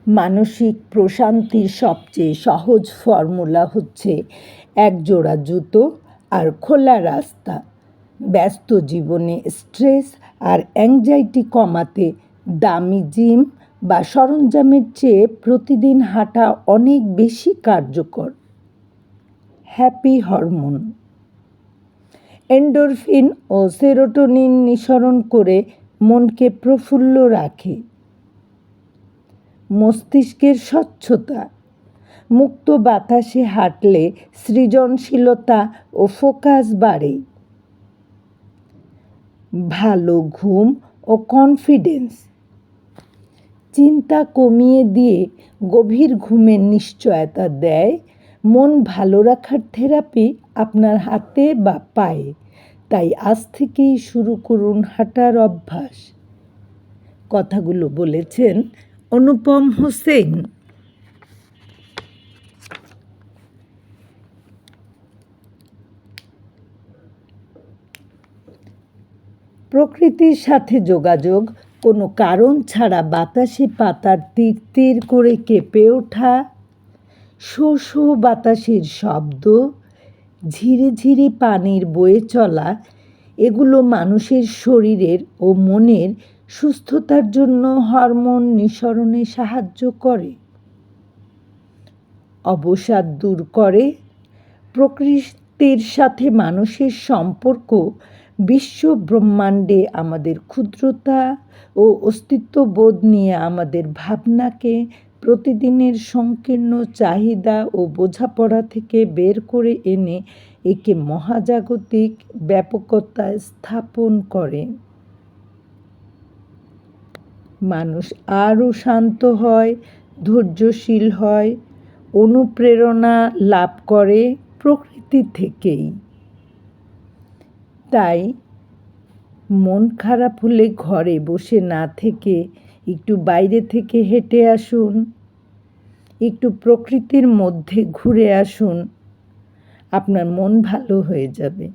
মানসিক প্রশান্তির সবচেয়ে সহজ ফর্মুলা হচ্ছে একজোড়া জুতো আর খোলা রাস্তা। ব্যস্ত জীবনে স্ট্রেস আর অ্যাংজাইটি কমাতে দামি জিম বা সরঞ্জামের চেয়ে প্রতিদিন হাঁটা অনেক বেশি কার্যকর। হ্যাপি হরমোন এন্ডোরফিন ও সেরোটোনিন নিঃসরণ করে মনকে প্রফুল্ল রাখে। মস্তিষ্কের স্বচ্ছতা, মুক্ত বাতাসে হাঁটলে সৃজনশীলতা ও ফোকাস বাড়ে। ভালো ঘুম ও কনফিডেন্স, চিন্তা কমিয়ে দিয়ে গভীর ঘুমের নিশ্চয়তা দেয়। মন ভালো রাখার থেরাপি আপনার হাতে বা পায়ে, তাই আজ থেকেই শুরু করুন হাঁটার অভ্যাস। কথাগুলো বলেছেন অনুপম হোসেন। প্রকৃতির সাথে যোগাযোগ, কোনো কারণ ছাড়া বাতাসে পাতার তীর তীর করে কেঁপে ওঠা, শো শো বাতাসের শব্দ, ঝিরি ঝিরি পানির বয়ে চলা, এগুলো মানুষের শরীরের ও মনের সুস্থতার জন্য হরমোন নিঃসরণে সাহায্য করে। অবসাদ দূর করে। প্রকৃতির সাথে মানুষের সম্পর্ক বিশ্ব ব্রহ্মাণ্ডে আমাদের ক্ষুদ্রতা ও অস্তিত্ববোধ নিয়ে আমাদের ভাবনাকে প্রতিদিনের সংকীর্ণ চাহিদা ও বোঝাপড়া থেকে বের করে এনে একে মহাজাগতিক ব্যাপকতায় স্থাপন করে। মানুষ আরও শান্ত হয়, ধৈর্যশীল হয়, অনুপ্রেরণা লাভ করে প্রকৃতি থেকেই। তাই মন খারাপ হলে ঘরে বসে না থেকে একটু বাইরে থেকে হেঁটে আসুন, একটু প্রকৃতির মধ্যে ঘুরে আসুন, আপনার মন ভালো হয়ে যাবে।